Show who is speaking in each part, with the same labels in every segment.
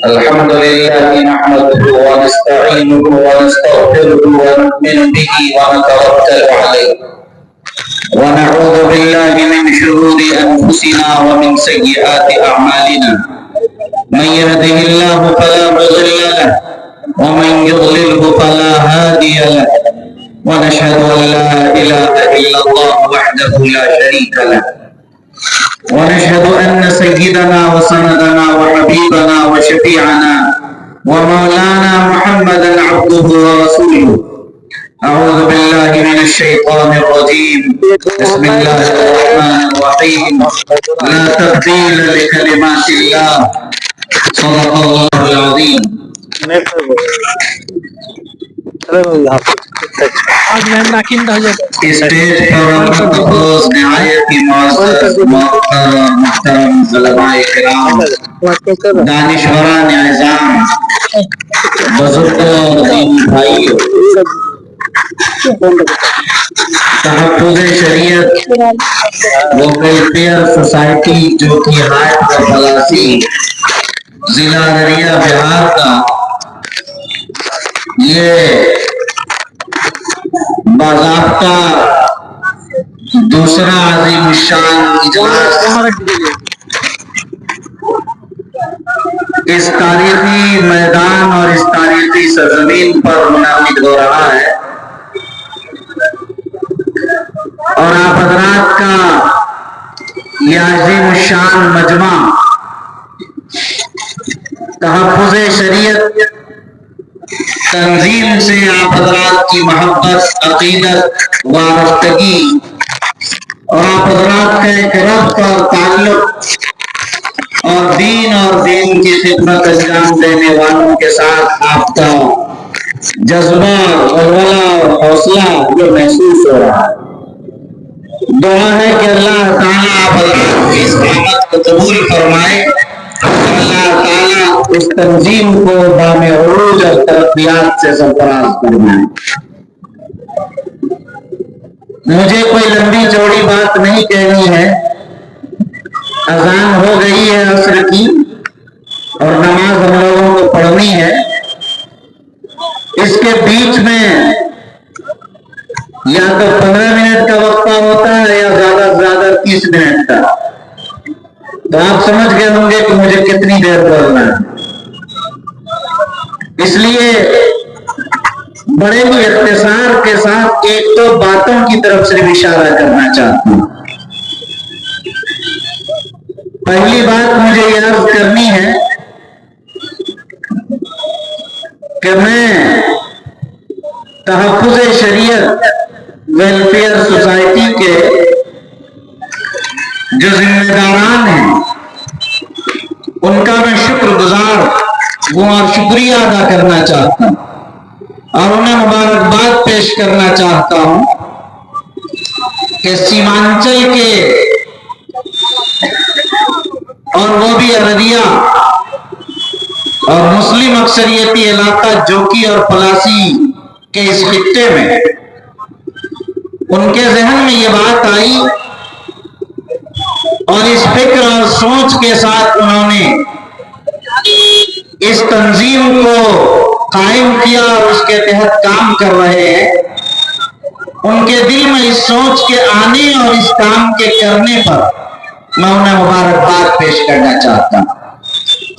Speaker 1: الحمد لله نحمده ونستعينه ونستغفره ونؤمن به ونتوكل عليه ونعوذ بالله من شرور أنفسنا ومن سيئات أعمالنا من يهده الله فلا مضل له ومن يضلله فلا هادي له ونشهد أن لا إله إلا الله وحده لا شريك له ونشهد أن سيدنا وسندنا وحبيبنا وشفيعنا ومولانا محمدا عبده ورسوله. أعوذ بالله من الشيطان الرجيم. بسم الله الرحمن الرحيم. لا تبديل لكلمات الله. صدق الله العظيم. اسٹیج پر نہایت ہی معزز محترم علماء کرام، دانشوران اعظام، بزرگوں، دینی بھائیوں، تحفظ شریعت ویلفیئر سوسائٹی جو کہ ہائٹ و پلاسی ضلع ارریہ بہار کا یہ باضابطہ دوسرا عظیم الشان اجلاس اس تاریخی میدان اور اس تاریخی سرزمین پر منعقد ہو رہا ہے، اور آپ حضرات کا یہ عظیم الشان مجمع تحفظ شریعت تنظیم سے آپ حضرات کی محبت، عقیدت، وابستگی اور آپ حضرات کا ایک ربط اور تعلق اور دین کی خدمت انجام دینے والوں کے ساتھ آپ کا جذبہ، ولولہ اور حوصلہ جو محسوس ہو رہا ہے، دعا ہے کہ اللہ تعالیٰ آپ حضرات کی اس قیامت کو قبول فرمائے، اللہ تعالیٰ اس تنظیم کو بام عروج اور ترقیات سے سرفراز فرمائے۔ مجھے کوئی لمبی چوڑی بات نہیں کہنی ہے، اذان ہو گئی ہے عصر کی اور نماز ہم لوگوں کو پڑھنی ہے۔ اس کے بیچ میں یا تو 15 منٹ کا وقفہ ہوتا ہے یا زیادہ سے زیادہ 30 منٹ کا، تو آپ سمجھ گئے ہوں گے کہ مجھے کتنی دیر بولنا ہے۔ اس لیے بڑے ہی اختصار کے ساتھ ایک دو باتوں کی طرف صرف اشارہ کرنا چاہتا ہوں۔ پہلی بات مجھے یہ عرض کرنی ہے کہ میں تحفظ شریعت ویلفیئر سوسائٹی کے جو ذمہ داران ہیں ان کا میں شکر گزار ہوں اور شکریہ ادا کرنا چاہتا ہوں اور انہیں مبارکباد پیش کرنا چاہتا ہوں کہ سیمانچل کے اور وہ بھی ارریہ اور مسلم اکثریتی علاقہ جوکی اور پلاسی کے اس خطے میں ان کے ذہن میں یہ بات آئی اور اس فکر اور سوچ کے ساتھ انہوں نے اس تنظیم کو قائم کیا اور اس کے تحت کام کر رہے ہیں۔ ان کے دل میں اس سوچ کے آنے اور اس کام کے کرنے پر میں انہیں مبارکباد پیش کرنا چاہتا ہوں۔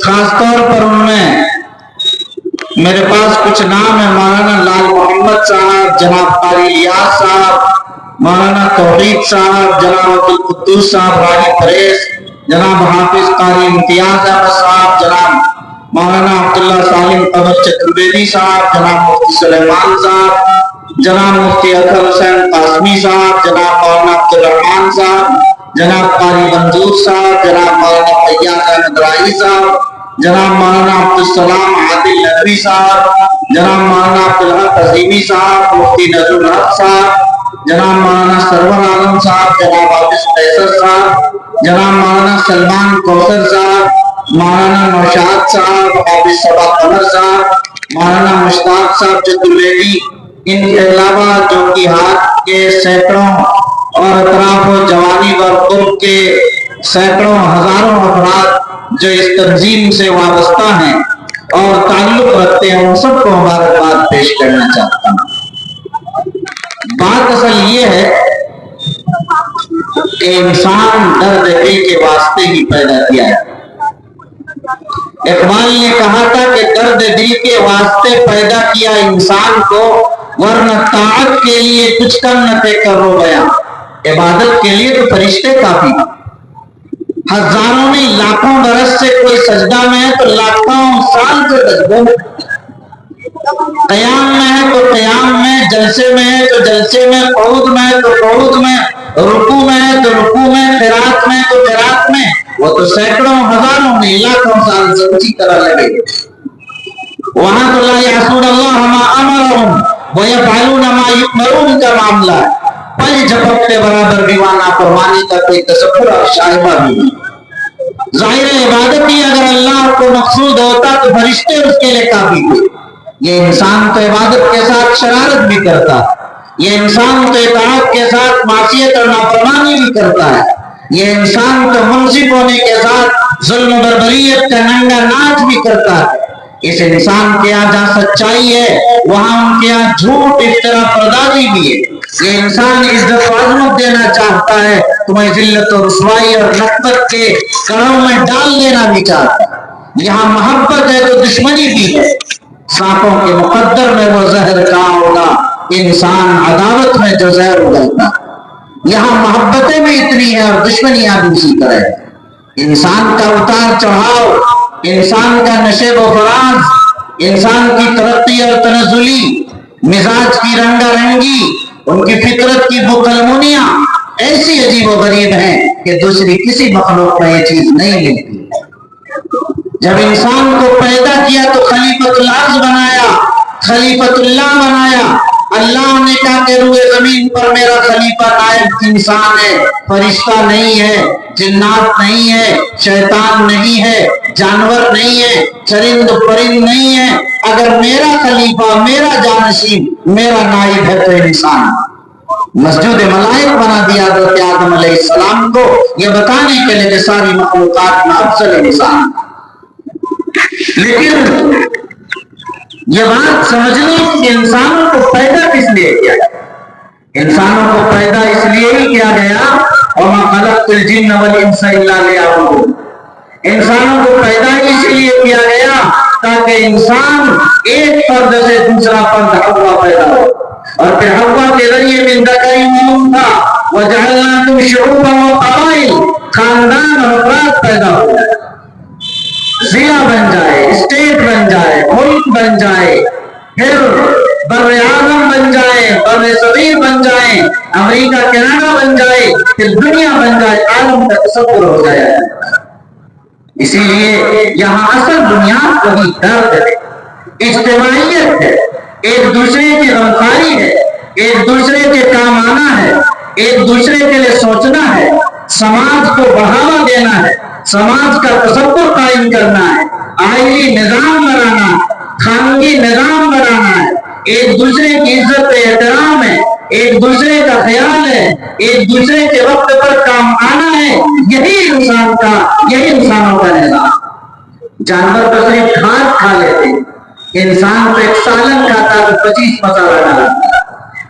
Speaker 1: خاص طور پر ان میں میرے پاس کچھ نام ہیں: مولانا لال محمد صاحب، جناب قاری الیاس صاحب، مولانا توحید صاحب، جناب عبدالقدوس صاحب راہی پریس، جناب حافظ قاری امتیاز احمد صاحب، جناب مولانا عبداللہ سالم قمر چترویدی صاحب، جناب مفتی سلیمان صاحب، جناب مفتی اکرم حسین قاسمی صاحب، جناب مولانا عبدالرحمان صاحب، جناب قاری منظور صاحب، جناب مولانا فیاض احمد راہی صاحب، جناب مولانا عبدالسلام عادل ندوی صاحب، جناب مولانا عبدالحق عظیمی صاحب، مفتی نذر الحق صاحب، جناب مولانا سرور عالم صاحب، جناب حافظ قیصر صاحب، جناب مولانا سلمان کوثر صاحب، مولانا نوشاد صاحب، حافظ صبا قمر صاحب، مولانا مشتاق صاحب چترویدی، ان کے علاوہ جو کہ ہاتھ کے سینکڑوں اور اطراف و جوانب اور قرب کے سینکڑوں ہزاروں افراد جو اس تنظیم سے وابستہ ہیں، اور تعلق رکھتے ہیں ان سب کو مبارکباد پیش کرنا چاہتا ہوں۔ بات اصل یہ ہے کہ انسان درد دل کے واسطے ہی پیدا کیا ہے۔ اقبال نے کہا تھا کہ درد دل کے واسطے پیدا کیا انسان کو، ورنہ طاعت کے لیے کچھ کم نہ تھے کرو گیا۔ عبادت کے لیے تو فرشتے کافی، ہزاروں نہیں لاکھوں برس سے کوئی سجدہ میں ہے تو لاکھوں سال سے سجدوں میں، قیام میں ہے تو قیام میں، جلسے میں ہے تو جلسے میں، قعود میں ہے تو قعود میں، رکوع میں ہے تو رکوع میں، قرات میں تو قرات میں، وہ تو سینکڑوں ہزاروں نہیں لاکھوں سال سے اسی طرح لگے۔ وہاں تو لا یعصون اللہ ما امرهم ویفعلون ما یؤمرون کا معاملہ ہے، پل جھپکتے برابر بھی وہاں نافرمانی کا کوئی تصور اور شائبہ بھی نہیں۔ ظاہر عبادت ہی اگر اللہ کو مقصود ہوتا تو فرشتے اس کے لیے کافی تھے۔ یہ انسان تو عبادت کے ساتھ شرارت بھی کرتا ہے، یہ انسان تو اطاعت کے ساتھ معصیت اور نافرمانی بھی کرتا ہے، یہ انسان تو منصف ہونے کے ساتھ ظلم و بربریت کا ننگا ناچ بھی کرتا ہے۔ اس انسان کے یہاں جہاں سچائی ہے وہاں ان کے یہاں جھوٹ افترا پردازی بھی ہے۔ یہ انسان عزت و عظمت دینا چاہتا ہے، تمہیں ذلت و رسوائی اور نکبت کے کڑوں میں ڈال دینا بھی چاہتا ہے۔ یہاں محبت ہے تو دشمنی بھی ہے، سانپوں کے مقدر میں وہ زہر کہاں ہوگا، انسان عداوت میں جو زہر اگلتا۔ یہاں محبتیں بھی اتنی ہیں اور دشمنیاں بھی اسی طرح ہے۔ انسان کا اتار چڑھاؤ، انسان کا نشیب و فراز، انسان کی ترقی اور تنزلی، مزاج کی رنگا رنگی، ان کی فطرت کی بکلمنیاں ایسی عجیب و غریب ہیں کہ دوسری کسی مخلوق میں یہ چیز نہیں ملتی۔ جب انسان کو پیدا کیا تو خلیفۃ الارض بنایا، خلیفۃ اللہ بنایا۔ اللہ نے کہا کہ روئے زمین پر میرا خلیفہ نائب انسان ہے، فرشتہ نہیں ہے، جنات نہیں ہے، شیطان نہیں ہے، جانور نہیں ہے، چرند پرند نہیں ہے۔ اگر میرا خلیفہ، میرا جانشین، میرا نائب ہے تو انسان۔ مسجد ملائک بنا دیا حضرت آدم علیہ السلام کو، یہ بتانے کے لیے کہ ساری مخلوقات میں افضل انسان۔ لیکن یہ بات سمجھ لیں کہ انسانوں کو پیدا کس لیے کیا گیا؟ انسانوں کو پیدا اس لیے ہی کیا گیا، وَمَا خَلَقْتُ الْجِنَّ وَالْإِنسَ إِلَّا لِيَعْبُدُونِ۔ انسانوں کو پیدا اس لیے کیا گیا تاکہ انسان ایک فرد سے دوسرا فرد حوا پیدا ہو، اور پھر حوا کے ذریعے من ذکر و انثی وجعلناکم شعوبا وقبائل، خاندان اور افراد پیدا ہو جائے، ضلع بن جائے، اسٹیٹ بن جائے، ملک بن جائے، پھر بر اعظم بن جائے، بر صغیر بن جائے، امریکہ کینیڈا بن جائے، پھر دنیا بن جائے، عالم کا تصور ہو جائے۔ اسی لیے یہاں اصل بنیاد وہی درد ہے، اجتماعیت ہے، ایک دوسرے کی غمخواری ہے، ایک دوسرے کے کام آنا ہے، ایک دوسرے کے لیے سوچنا ہے، سماج کو بڑھاوا دینا ہے، سماج کا تصور قائم کرنا ہے، آئلی نظام بنانا، خاندانی نظام بنانا ہے، ایک دوسرے کی عزت احترام ہے، ایک دوسرے کا خیال ہے، ایک دوسرے کے وقت پر کام آنا ہے، یہی انسان کا، یہی انسانوں کا نظام۔ جانور تو صرف کھاد کھا لیتے ہیں، انسان تو ایک سالن کھاتا تو 25 مسالہ ڈالتا،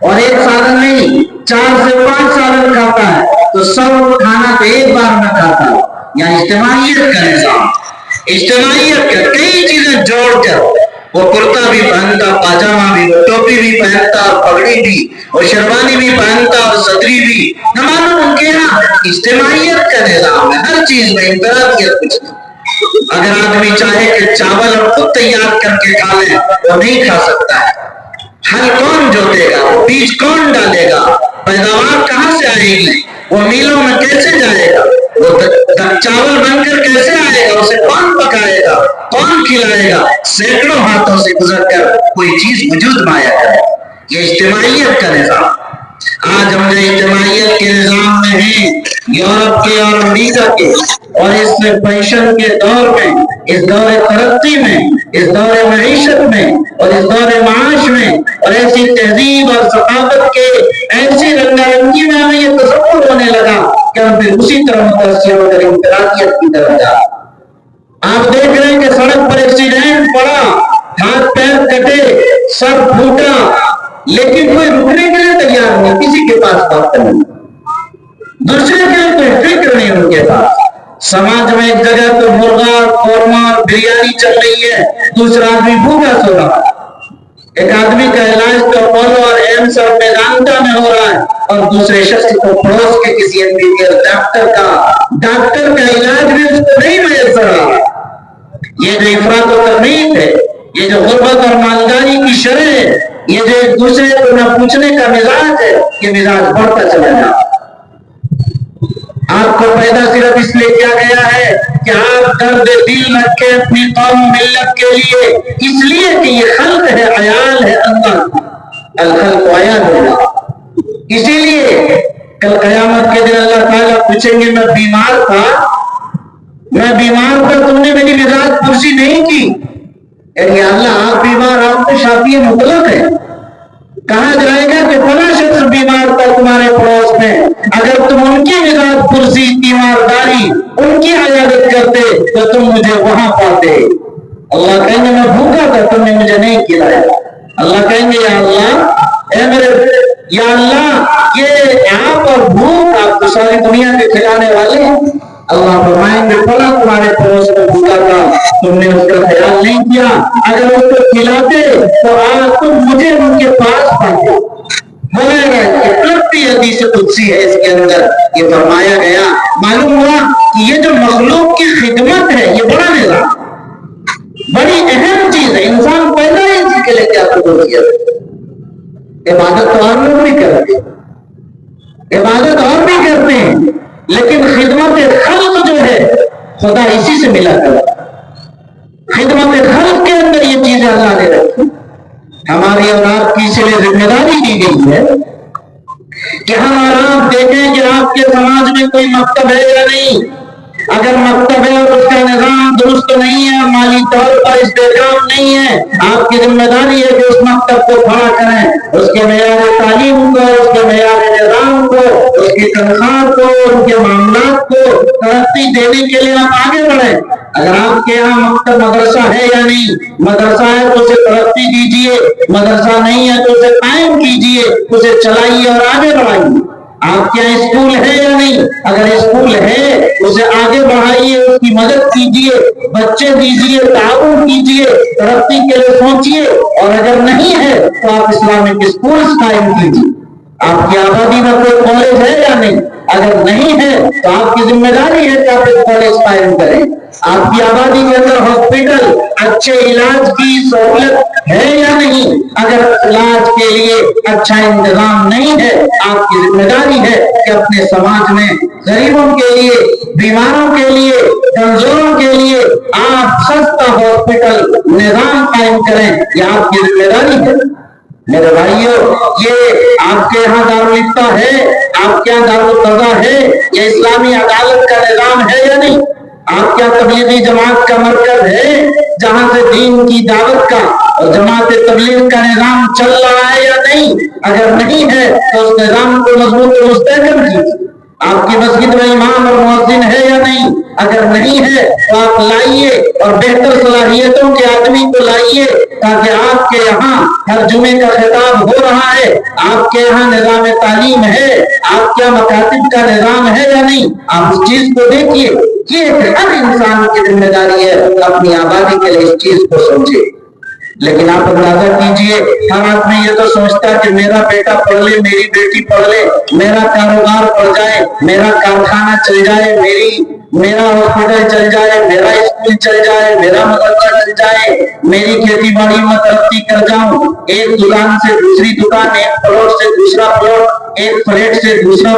Speaker 1: اور ایک سالن نہیں 4 سے 5 سالن کھاتا ہے تو سب کھانا تو ایک بار میں کھاتا ہے۔ یعنی اجتماعیت کا نظام، اجتماعیت کا کئی چیزیں جوڑ کر وہ کرتا بھی پہنتا، پاجامہ بھی، وہ ٹوپی بھی پہنتا، اور پگڑی بھی، اور شیروانی بھی پہنتا، اور صدری بھی، نہ معلوم ان کے یہاں اجتماعیت کا نظام ہے، ہر چیز میں انفرادیت کچھ نہیں۔ اگر آدمی چاہے کہ چاول اور خود تیار کر کے کھا لے وہ نہیں کھا سکتا ہے۔ ہل کون جوتے گا، بیج کون ڈالے گا، پیداوار کہاں سے آئے گی، وہ میلوں میں کیسے جائے گا، وہ چاول بن کر کیسے آئے گا، اسے کون پکائے گا، کون کھلائے گا، سینکڑوں ہاتھوں سے گزر کر کوئی چیز وجود میں آیا ہے۔ یہ اجتماعیت کا نظام۔ آج ہم جو اجتماعیت کے نظام میں ہیں، یورپ کے اور امریکہ کے، اور اس فیشن کے دور میں، اس دور ترقی میں، اس دور معیشت میں، اور اس دور معاش میں، اور ایسی تہذیب اور ثقافت کے ایسی رنگا رنگی میں ہمیں یہ تصور ہونے لگا کہ ہم پھر اسی طرح متاثر ہو کر انفرادیت کی طرف جا۔ آپ دیکھ رہے ہیں کہ سڑک پر ایکسیڈنٹ پڑا سر پھوٹا، لیکن کوئی رکنے کے لیے تیار نہیں، کسی کے پاس وقت نہیں، دوسرے کے لیے کوئی فکر نہیں ان کے پاس۔ سماج میں ایک جگہ تو مرغا قورمہ بریانی چل رہی ہے، دوسرا آدمی بھوکا سو رہا ہے، ایک آدمی کا علاج تو اپولو اور ایمس اور میدانتا میں ہو رہا ہے، اور دوسرے شخص کو پڑوس کے کسی انجینئر ڈاکٹر کا علاج بھی اس کو نہیں میسر رہا۔ یہ جو افراط و تفریط ہے، یہ جو غربت اور مالداری کی شرح ہے، یہ جو ایک دوسرے کو نہ پوچھنے کا مزاج ہے، یہ مزاج بڑھتا چلا جائے۔ آپ کو پیدا صرف اس لیے کیا گیا ہے کہ آپ درد دل رکھے اپنی قوم ملت کے لیے، اس لیے کہ یہ خلق ہے، عیال ہے اللہ، الخلق عیال اللہ۔ اسی لیے کل قیامت کے دن اللہ تعالیٰ پوچھیں گے میں بیمار تھا، تم نے میری مزاج پرسی نہیں کی، یعنی اللہ آپ بیمار، آپ تو شافی مطلق ہے۔ کہا جائے گا کہ فلاں شخص بیمار تھا تمہارے پڑوس میں، اگر تم ان کی مزاج پرسی، تیمارداری، ان کی عیادت کرتے تو تم مجھے وہاں پاتے۔ اللہ کہیں گے میں بھوکا تھا، تم نے مجھے نہیں کھلایا۔ اللہ کہیں گے یا اللہ، اے میرے یا اللہ، یہ آپ اور بھوک آپ تو ساری دنیا کے کھلانے والے ہیں۔ اللہ فرمائیں گے فلاں تمہارے پڑوس میں بھوکا تھا، تم نے اس کا خیال نہیں کیا، اگر اس کو کھلاتے تو آج تم مجھے ان کے پاس پاتے۔ بولے گا کہ پلٹی حدیث قدسی ہے، اس کے اندر یہ فرمایا گیا، معلوم ہوا کہ یہ جو مخلوق کی خدمت ہے یہ بڑا نظام، بڑی اہم چیز ہے۔ انسان پیدا ہی اسی کے لیے کیا قبولیت، عبادت تو اور لوگ بھی کرتے ہیں، عبادت اور بھی کرتے ہیں، لیکن خدمت خلق جو ہے خدا اسی سے ملا کر، خدمت خلق کے اندر یہ چیزیں اللہ نے رکھی۔ ہماری اور آپ کی اس لیے ذمہ داری دی گئی ہے کہ ہم اور آپ دیکھیں کہ آپ کے سماج میں کوئی مکتب ہے یا نہیں۔ اگر مکتب ہے اور اس کا نظام درست نہیں ہے، مالی طور پر استحکام نہیں ہے، آپ کی ذمہ داری ہے کہ اس مکتب کو کھڑا کریں، اس کے معیار تعلیم کو، اس کے معیار نظام کو، اس کی تنخواہ کو، ان کے معاملات کو ترقی دینے کے لیے آپ آگے بڑھیں۔ اگر آپ کے یہاں مکتب مدرسہ ہے یا نہیں، مدرسہ ہے تو اسے ترقی دیجیے، مدرسہ نہیں ہے تو اسے قائم کیجیے، اسے چلائیے اور آگے بڑھائیے۔ آپ کے یہاں اسکول ہے یا نہیں، اگر اسکول ہے اسے آگے بڑھائیے، اس کی مدد کیجیے، بچے دیجیے، تعاون کیجیے، ترقی کے لیے سوچیے، اور اگر نہیں ہے تو آپ اسلامک اسکولز قائم کیجیے۔ آپ کی آبادی میں کوئی کالج ہے یا نہیں، اگر نہیں ہے تو آپ کی ذمہ داری ہے کہ آپ ایک کالج قائم کریں۔ آپ کی آبادی کے اندر ہاسپٹل، اچھے علاج کی سہولت ہے یا نہیں، اگر علاج کے لیے اچھا انتظام نہیں ہے، آپ کی ذمہ داری ہے کہ اپنے سماج میں غریبوں کے لیے، بیماروں کے لیے، کمزوروں کے لیے آپ سستا ہاسپٹل نظام قائم کریں، یہ آپ کی ذمہ داری ہے۔ میرے بھائیوں، یہ آپ کے یہاں دارالفتہ ہے، آپ کے یہاں دارالقضا ہے، یہ اسلامی عدالت کا نظام ہے یا نہیں؟ آپ کیا تبلیغی جماعت کا مرکز ہے جہاں سے دین کی دعوت کا اور جماعت تبلیغ کا نظام چل رہا ہے یا نہیں؟ اگر نہیں ہے تو اس نظام کو مضبوط و مستحکم کیجیے۔ آپ کی مسجد میں امام اور مؤذن ہے یا نہیں؟ اگر نہیں ہے تو آپ لائیے اور بہتر صلاحیتوں کے آدمی کو لائیے، تاکہ آپ کے یہاں ہر جمعے کا خطاب ہو رہا ہے، آپ کے یہاں نظام تعلیم ہے، آپ کے مکاتب کا نظام ہے یا نہیں، آپ اس چیز کو دیکھیے۔ یہ ہر انسان کی ذمہ داری ہے اپنی آبادی کے لیے اس چیز کو سمجھے۔ لیکن آپ اندازہ کیجئے، ہر آدمی یہ تو سوچتا کہ میرا بیٹا پڑھ لے، میری بیٹی پڑھ لے، میرا کاروبار بڑھ جائے، میرا کارخانہ چل جائے، میرا ہاسپٹل چل جائے، میرا اسکول چل جائے، میرا مدرسہ چل جائے، میری کھیتی باڑی میں ترقی کر جاؤں، ایک دکان سے دوسری دکان، ایک پلاٹ سے دوسرا پلاٹ، ایک فلیٹ سے دوسرا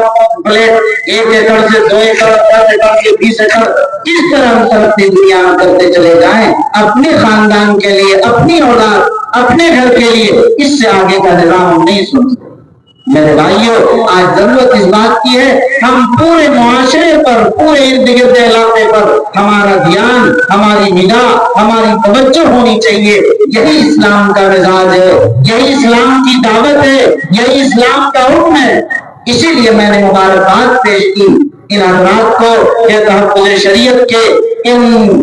Speaker 1: فلیٹ، 1 ایکڑ سے 2 ایکڑ، 10 ایکڑ سے 20 ایکڑ، کس طرح ہم ترقی دنیا میں کرتے چلے جائیں اپنے خاندان کے لیے، اپنی اولاد، اپنے گھر کے لیے، اس سے آگے کا نظام ہم نہیں سوچتے۔ میرے بھائیوں، آج ضرورت اس بات کی ہے ہم پورے معاشرے پر، پورے ارد گرد علاقے پر ہمارا دھیان، ہماری نگاہ، ہماری توجہ ہونی چاہیے۔ یہی اسلام کا مزاج ہے، یہی اسلام کی دعوت ہے، یہی اسلام کا حکم ہے۔ اسی لیے میں نے مبارکباد پیش کی ان حضرات کو کہ تحفظ شریعت کے ان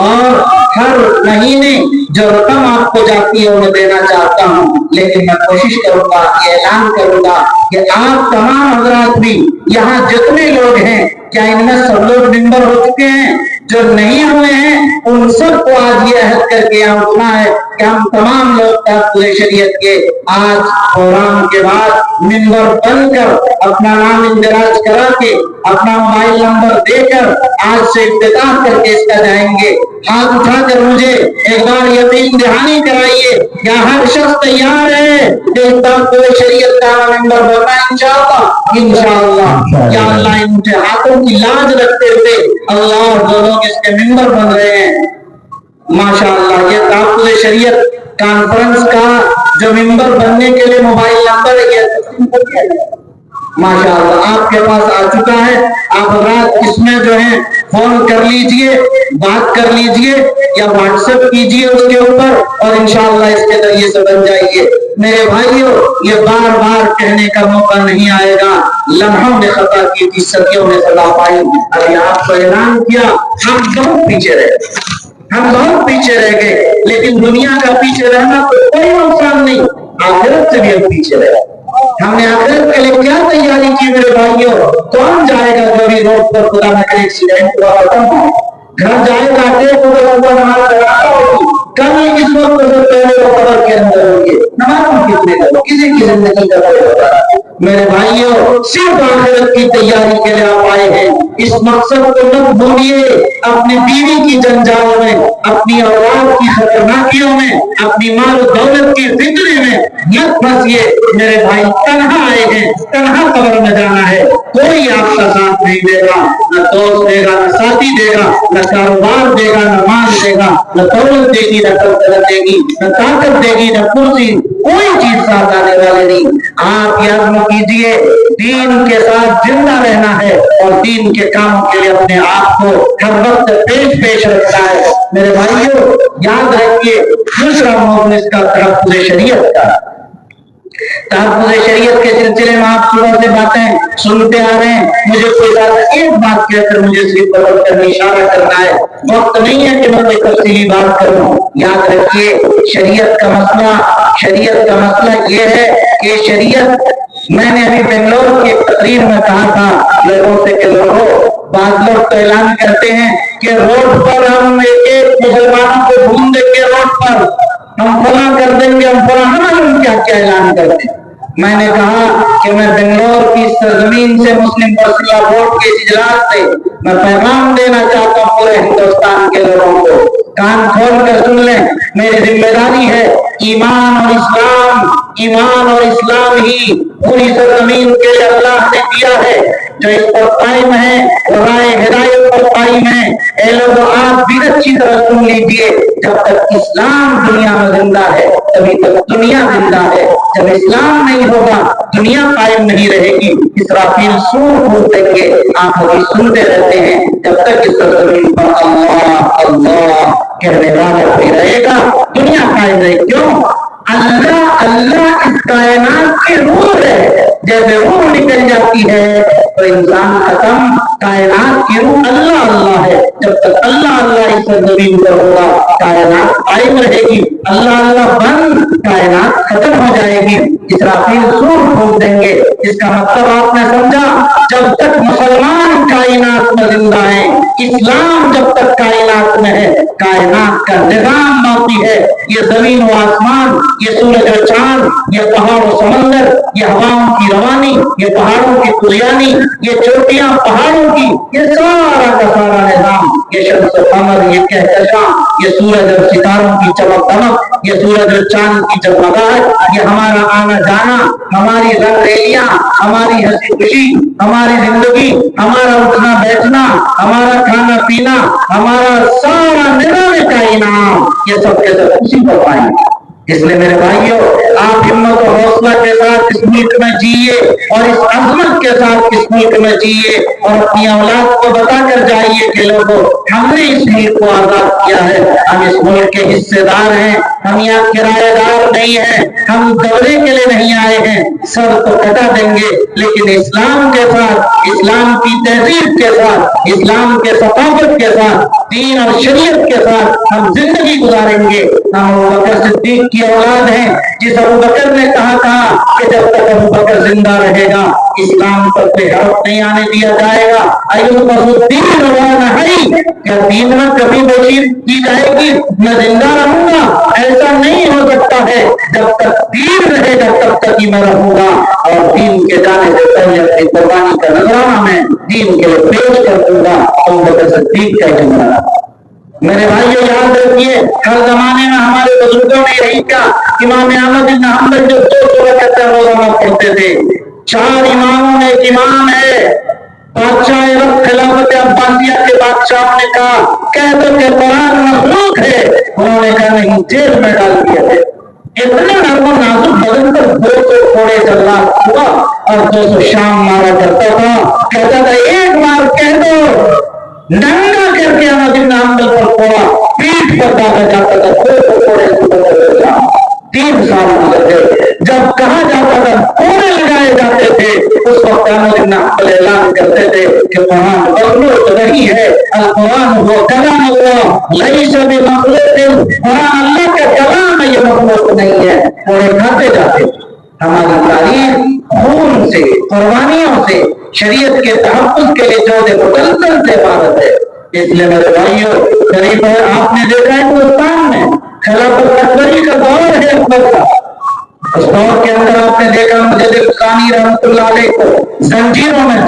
Speaker 1: اور ہر مہینے جو رقم آپ کو جاتی ہے وہ دینا چاہتا ہوں، لیکن میں کوشش کروں گا، یہ اعلان کروں گا کہ آپ تمام حضرات بھی یہاں جتنے لوگ ہیں، کیا ان میں سب لوگ ممبر ہو چکے ہیں؟ جو نہیں ہوئے ہیں ان سب کو آج یہ عہد کر کے یہاں اٹھنا ہے کہ ہم تمام لوگ تحفظ شریعت کے آج پروگرام کے بعد ممبر بن کر اپنا نام اندراج کرا کے اپنا موبائل نمبر دے کر آج سے افتتاح کر کے اس کا جائیں گے۔ ہاتھ اٹھا کر مجھے ایک بار یقین دہانی کرائیے، کیا ہر شخص تیار ہے کہ تحفظ شریعت کا ممبر بننا؟ انشاءاللہ انشاءاللہ یا اللہ ان کے ہاتھوں کی لاج رکھتے ہوئے اللہ جو لوگ اس کے ممبر بن رہے ہیں ماشاءاللہ، یہ تحفظ شریعت کانفرنس کا جو ممبر بننے کے لیے موبائل نمبر ہے یہ ماشاءاللہ آپ کے پاس آ چکا ہے۔ آپ حضرات اس میں جو ہے فون کر لیجئے، بات کر لیجئے یا واٹس ایپ کیجئے اس کے اوپر، اور انشاءاللہ اس کے ذریعے سے بن جائیے۔ میرے بھائیوں، یہ بار بار کہنے کا موقع نہیں آئے گا، لمحوں نے خطا کی تھی، صدیوں نے سزا پائی۔ ابھی آپ کو اعلان کیا، ہم بہت پیچھے رہے، ہم بہت پیچھے رہ گئے، لیکن دنیا کا پیچھے رہنا تو کوئی نقصان نہیں، آخرت سے بھی ہم پیچھے رہے۔ ہم نے آخرت کے لیے کیا تیاری کی میرے بھائیوں؟ کون جائے گا جو بھی روڈ پر خدا نہ کرے ایکسیڈنٹ ہوا ختم ہو، گھر جائے گا ٹیک ہوگا نماز لگاتا ہوگی، کبھی اس وقت سے پہلے وہ قبر کے اندر ہوگی، نماز کتنے کرو، کسی کی زندگی کا کوئی ہوتا ہے۔ میرے بھائیوں، صرف آخرت کی تیاری کے لیے آپ آئے ہیں، اس مقصد کو مت بھولیے۔ اپنی بیوی کی جنجال میں، اپنی اولاد کی خطرناکیوں میں، اپنی مال و دولت کی فکر میں مت پھنسیے میرے بھائی، تنہا آئے ہیں، تنہا قبر میں جانا ہے، کوئی آپ کا ساتھ نہیں دے گا، نہ دوست دے گا، نہ ساتھی دے گا، نہ کاروبار دے گا، نہ مال دے گا، نہ دولت دے گی، نہ طاقت دے گی، نہ طاقت دے گی، نہ کرسی، کوئی چیز ساتھ آنے والے نہیں۔ آپ یہ عزم کیجئے، دین کے ساتھ زندہ رہنا ہے اور دین کے کام کے لیے اپنے آپ کو ہر وقت پیش رکھنا ہے۔ میرے بھائیوں، یاد رکھیے، دوسرا موضوع اس کا تحفظ شریعت کا۔ تحفظ شریعت کے سلسلے میں آپ صبح سے باتیں سنتے آ رہے ہیں، مجھے کوئی بات ایک بات کہہ کر مجھے صرف بدل کرنے اشارہ کرنا ہے، وقت نہیں ہے کہ میں کوئی تفصیلی بات کروں۔ یاد رکھیے، شریعت کا مسئلہ یہ ہے کہ شریعت، میں نے ابھی بنگلور کی ایک تقریر میں کہا تھا لوگوں سے کہ لوگوں، بعض لوگ تو اعلان کرتے ہیں کہ روڈ پر ہم ایک مسلمانوں کو ڈھونڈ دیں گے، روڈ پر ہم فلاں کر دیں گے، ہم فلاں، ہم کیا کیا اعلان کرتے ہیں۔ میں نے کہا کہ میں بنگلور کی سرزمین سے، مسلم پرسنل بورڈ کے اجلاس سے میں پیغام دینا چاہتا ہوں پورے ہندوستان کے لوگوں کو، کان کھول کر سن لیں، میری ذمہ داری ہے، ایمان اور اسلام ہی پوری سرزمین کے لیے اللہ نے دیا ہے، جو اس پر قائم ہے، رائے ہدایت پر قائم ہے۔ اے لوگوں، آپ بھی اچھی طرح سن لیجیے، جب تک اسلام دنیا میں زندہ ہے تبھی تک دنیا زندہ ہے، جب اسلام نہیں ہوگا دنیا قائم نہیں رہے گی۔ اسرافیل سور پھونک دیں گے، آپ ابھی سنتے رہتے ہیں، جب تک اس سرزمین پر اللہ اللہ کہنے والا کوئی رہے گا دنیا قائم رہے گی۔ کیوں؟ اللہ اس کائنات کی روح ہے، جیسے روح نکل جاتی ہے تو انسان ختم، کائنات کی روح اللہ ہے، جب تک اللہ اس زمین پر ہوگا کائنات قائم رہے گی، اللہ بند کائنات ختم ہو جائے گی۔ اسرافیل سور پھونک دیں گے، اس کا مطلب آپ نے سمجھا، جب تک مسلمان کائنات میں زندہ ہے، اسلام جب تک کائنات میں ہے، کائنات کا نظام باقی ہے۔ یہ زمین و آسمان، یہ سورج و چاند، یہ پہاڑ و سمندر، یہ ہواؤں کی روانی، یہ پہاڑوں کی کلیانی، یہ چوٹیاں پہاڑوں کی، یہ سارا کا سارا نظام، یہ شمس و قمر، یہ کہکشاں، یہ سورج اور ستاروں کی چمک دمک، یہ سورج اور چاند کی جگمگاہٹ، یہ ہمارا آنا جانا، ہماری رنگ ریلیاں، ہماری ہنسی خوشی، ہماری زندگی، ہمارا اٹھنا بیٹھنا، ہمارا کھانا پینا، ہمارا سارا نظام کائنات، یہ سب کے سب اسی پر پائیں گے۔ اس لیے میرے بھائیوں، آپ ہمت و حوصلہ کے ساتھ اس ملک میں جیے اور اس عظمت کے ساتھ اس ملک میں جیے، اور اپنی اولاد کو بتا کر جائیے کہ لوگوں، ہم نے اس ملک کو آزاد کیا ہے، ہم اس ملک کے حصے دار ہیں، ہم یہاں کرایہ دار نہیں ہیں، ہم دورے کے لیے نہیں آئے ہیں۔ سر تو کٹا دیں گے لیکن اسلام کے ساتھ، اسلام کی تہذیب کے ساتھ، اسلام کے ثقافت کے ساتھ دین اور شریعت کے ساتھ ہم زندگی گزاریں گے. ہم ابو بکر صدیق کی اولاد ہیں. جس ابو بکر نے کہا تھا کہ جب تک ابو بکر زندہ رہے گا اسلام پر کوئی حرف نہیں آنے دیا جائے گا. الدین کیا دین میں کبھی وہ چیز کی جائے گی میں زندہ رہوں گا؟ ایسا نہیں ہو سکتا ہے. جب تک دین رہے گا تب تک ہی میں رہوں گا اور دین کے جانے سے پہلے اپنی قربانی کا نذرانہ میں دین کے لیے پیش کر دوں گا. ابو بکر صدیق کا جملہ. میرے بھائیو یاد رکھیے ہر زمانے میں ہمارے بزرگوں نے یہی کہا. امام احمد بن حنبل جو 2 رکعت روزانہ پڑھتے تھے. 4 اماموں میں ایک امام ہے بادشاہ عرب خلافت عباسیہ کے بادشاہوں نے کہا کہہ دو کہ قرآن مخلوق ہے. انہوں نے کہا نہیں جیل میں ڈال دیا ہے. اتنے نرم و نازک بدن پر 200 کوڑے چلنا ہوا اور 200 شام مارا کرتا تھا. کہتا تھا ایک بار کہہ دو ننگا کر کے احمد بن حنبل پر کوڑا پیٹ پر ڈالا جاتا تھا. 200 کوڑے سے 3 سال گزر گئے. جب کہا جاتا تھا کوڑے لگائے جاتے تھے اس وقت احمد بن حنبل اعلان کرتے تھے کہ قرآن مخلوق نہیں ہے. القرآن وہ کلام اللہ لیس بمخلوق. قرآن اللہ کا کلام ہے یہ مخلوق نہیں ہے. کوڑے کھاتے جاتے. ہماری تاریخ خون سے قربانیوں سے شریعت کے تحفظ کے لیے جہد مسلسل سے عبارت ہے. اس لیے میرے بھائیوں قریب ہے آپ نے دیکھا ہندوستان میں خلافت اکبری کا دور ہے اکبر کا. اس دور کے اندر آپ نے دیکھا مسجد ثانی رحمۃ اللہ علیہ کو زنجیروں میں